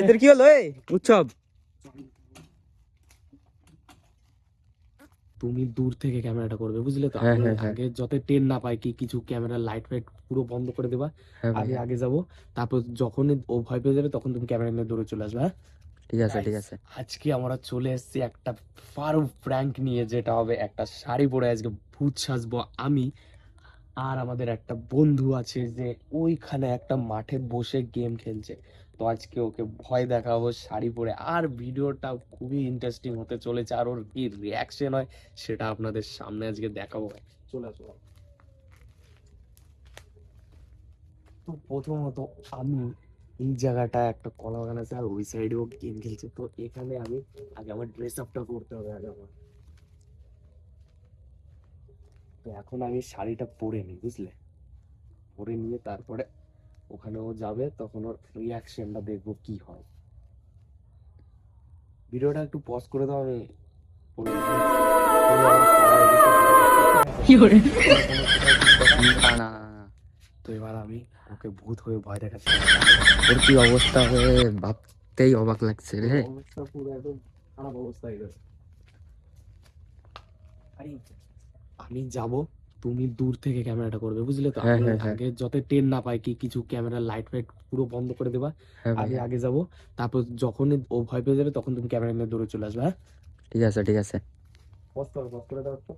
এদের কি হলো উৎসব? তুমি দূর থেকে ক্যামেরাটা করবে, বুঝলে তো? আমি আগে যত টেন না পাই কি কিছু ক্যামেরা লাইট ফাইট পুরো বন্ধ করে দেবা। আমি আগে যাব, তারপর যখন ও ভয় পেয়ে যাবে তখন তুমি ক্যামেরা নিয়ে দৌড়ে চলে আসবে। হ্যাঁ, ঠিক আছে ঠিক আছে। আজকে আমরা চলে এসেছি একটা ফারুক প্র্যাঙ্ক নিয়ে, যেটা হবে একটা শাড়ি পরে আজকে ভূত সাজবো আমি। আর আমাদের একটা বন্ধু আছে যে ওইখানে একটা মাঠে বসে গেম খেলছে, তো আজকে ওকে ভয় দেখাবো শাড়ি পরে। আর ভিডিওটা খুবই ইন্টারেস্টিং হতে চলেছে, আর ওর কি রিয়াকশন হয় সেটা আপনাদের সামনে আজকে দেখাবো। চলে আসো। তো প্রথমত আমি এই জায়গাটা একটা কলা বাগান আছে, আর ওই সাইডেও গেম খেলছে, তো এখানে আমি আগে আমার ড্রেস আপটা করতে হবে আগে আমার। তো এখন আমি শাড়িটা পরে নিই, বুঝলে? পরে নিয়ে তারপরে ওখানে ও যাবে, তখন ওর রিয়াকশনটা দেখবো কি হয়। ভিডিওটা একটু পজ করে দাও, আমি পরে নিই। না না না, তো এবার আমি ওকে ভূত হয়ে ভয় দেখাচ্ছি। ওর কি অবস্থা হয়ে ভাবতেই অবাক লাগছে রে। অবস্থা পুরো একদম খারাপ অবস্থা হয়ে গেছে। আমি যাব, তুমি দূর থেকে ক্যামেরাটা করবে, বুঝলে তো? আমি আগে যত টেন না পাই কি কিছু ক্যামেরা লাইট ফাইট পুরো বন্ধ করে দেবা। আমি আগে যাব, তারপর যখন ও ভয় পেয়ে যাবে তখন তুমি ক্যামেরা নিয়ে দৌড়ে চলে আসবে। হ্যাঁ, ঠিক আছে ঠিক আছে। পজ করো, পজ করে দাও একটু।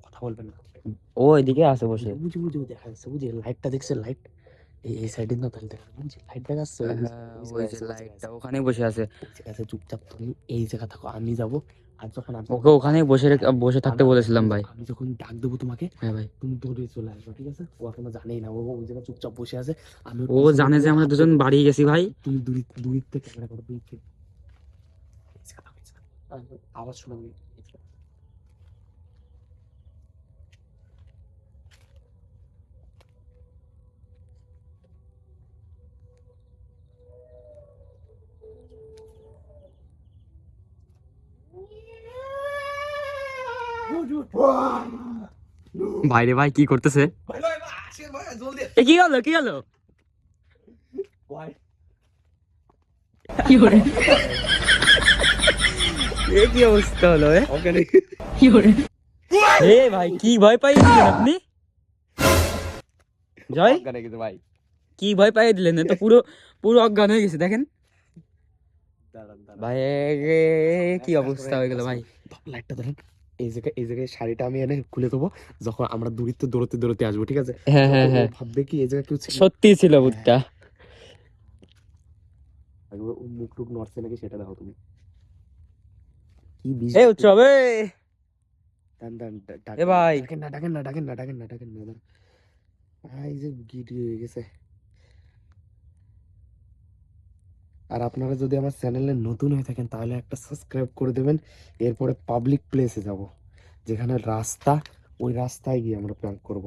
কথা বলবেন না। ও এদিকে আছে বসে। বুঝি বুঝি দেখা যাচ্ছে, বুঝি লাইটটা দেখছে, লাইট এই সাইডে না, তাহলে দেখা বুঝি লাইট দেখা যাচ্ছে। ওই যে লাইটটা ওখানেই বসে আছে। ঠিক আছে, চুপচাপ তুমি এই জায়গা থাকো, আমি যাব। আর যখন ওকে ওখানেই বসে থাকতে বলেছিলাম ভাই। আমি যখন ডাক দেবো তোমাকে, হ্যাঁ ভাই। তুমি দৌড়ে চলে আসবে, ঠিক আছে? ও এখনো জানেই না, ও ওই জায়গায় চুপচাপ বসে আছে। আমি ও জানে যে আমরা দুজন বাড়ি গেছি ভাই। তুমি দুই থেকে ক্যামেরা করো, দুই থেকে। এই জায়গা থাকো, এই জায়গা থাকো। আওয়াজ শোনো আমি। ভাইরে ভাই কি করতেছে? এ কি হলো কি হলো? কি করে এ কি অবস্থা হলো কি করে? এ ভাই কি ভয় পাইয়ে দিলেন আপনি? জয় ভাই কি ভয় পাইয়ে দিলেন? এ তো পুরো পুরো অজ্ঞান হয়ে গেছে দেখেন ভাই। কি অবস্থা হয়ে গেল ভাই। লাইটটা ধরেন। এই জায়গায় শাড়িটা আমি এনে খুলে দেবো, যখন আমরা দূরত্ব দৌড়তে দৌড়তে আসবো, ঠিক আছে? হ্যাঁ হ্যাঁ হ্যাঁ, ভাববে কি এই জায়গায় কেউ ছিল। সত্যি ছিল ভূতটা। ও মুখ টুক নড়ছে নাকি সেটা দেখো তুমি। কি এ উৎসব এ ভাই। ডাকেন না, ডাকেন না, ডাকেন না, ডাকেন না, ডাকেন না। এই যে গিটি হয়ে গেছে। আর আপনারা যদি আমার চ্যানেলে নতুন হয়ে থাকেন তাহলে একটা সাবস্ক্রাইব করে দেবেন। এরপরে পাবলিক প্লেসে যাব, যেখানে রাস্তা, ওই রাস্তায় গিয়ে আমরা প্র্যাঙ্ক করব।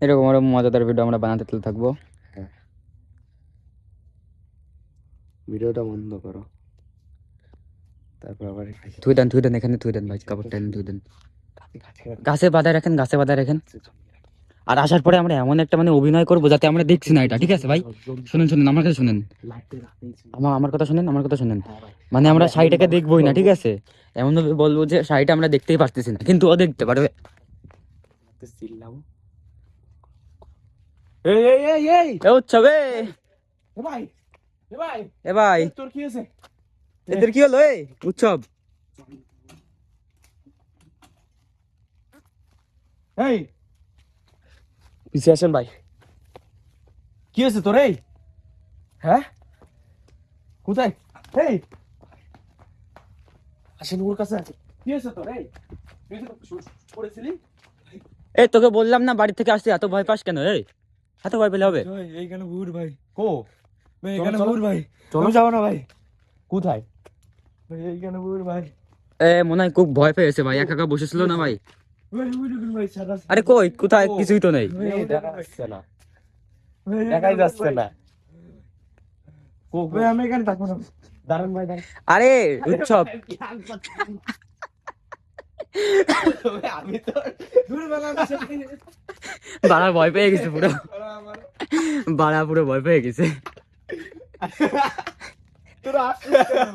এরকম আরো মজাদার ভিডিও আমরা বানাতে থাকবো। হ্যাঁ, ভিডিওটা বন্ধ করো, তারপর আবার থুই দেন এখানে থুই দেন ভাই, কাপড়টা এনে থুই দেন। গাছে বাঁধায় রাখেন, গাছে বাঁধায় রাখেন। আর আসার পরে আমরা এমন একটা মানে অভিনয় করবো যাতে আমরা দেখছি না এটা, ঠিক আছে ভাই? শুনেন শুনেন আমার কাছে শুনেন, আমার কথা শুনেন, আমার কথা শুনেন। মানে আমরা শাড়িটাকে দেখবোই না, ঠিক আছে? এমন ভাবে বলবো যে শাড়িটা আমরা দেখতেই পারতেছি না, কিন্তু ও দেখতে পারবে। এ উৎসবে ভাই, ভাই, এ ভাই তোর কি হয়েছে? এদের কি হলো উৎসব? এই পিছিয়ে আসেন ভাই। কি হয়েছে তোর? এই হ্যাঁ, কোথায়? এই আসেন, ওর কাছে আছে। কি হয়েছে তোর? এই তুই তো পড়েছিলি। এই তোকে বললাম না বাড়ি থেকে আসতে, এত ভয় পাস কেন? এত ভয় পেলে হবে? এইখানে ভূত ভাই, কো ভাই এইখানে ভূত ভাই, চলো যাবো না ভাই। কোথায়? ভাই এইখানে ভূত ভাই, মনে হয় খুব ভয় পেয়েছে ভাই, একা একা বসেছিল না ভাই। ভাই উঠুন ভাই, সাদা আরে কই কোথায়? কিছুই তো নেই। দেখা যাচ্ছে না, দেখাই যাচ্ছে না। ভাই আমি এখানে থাকবো না। দাঁড়ান ভাই, দাঁড়ান। আরে উৎসব আমি তো দূর বাংলা বাড়া ভয় পেয়ে গেছে পুরো, বাড়া পুরো ভয় পেয়ে গেছে। তোরা আসছিস কেন?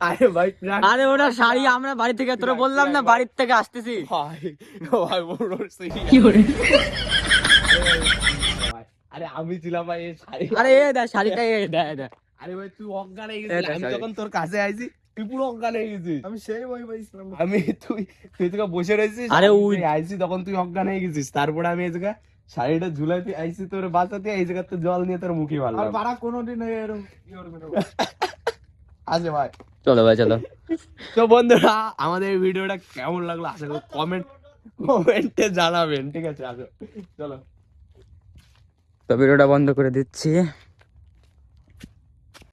আরে ভাই prank আরে ওটা শাড়ি আমরা বাড়ি থেকে তোরা বললাম না বাড়ির থেকে আসতেছি ভাই ভাই বড় serious। কি করে ভাই, আরে আমি ছিলাম ভাই এই শাড়ি আরে এ দা শাড়িটা এ দা দা আরে ভাই তুই অজ্ঞান হয়ে এটা গেছিস আমি শাড়ি। যখন তোর কাছে আইছি তুই পুরো অজ্ঞান হয়ে গেছিস আমি সেই বই পাইছিলাম আমি তুই তোকে বসে রয়েছিস আরে আমি ওই- যেই আইছি তখন তুই অজ্ঞান হয়ে গেছিস তারপরে আমি এই জায়গা শাড়িটা ঝুলাইতে আইছি তোর বাঁচাতে এই জায়গা তো জল নিয়ে তোর মুখে আর মারলাম বাড়া কোনোদিন এরকম কি করবে না আছে ভাই চলো ভাই চলো তো বন্ধুরা আমাদের এই ভিডিওটা কেমন লাগলো আশা করি কমেন্টে জানাবেন ঠিক আছে আসো চলো তো ভিডিওটা বন্ধ করে দিচ্ছি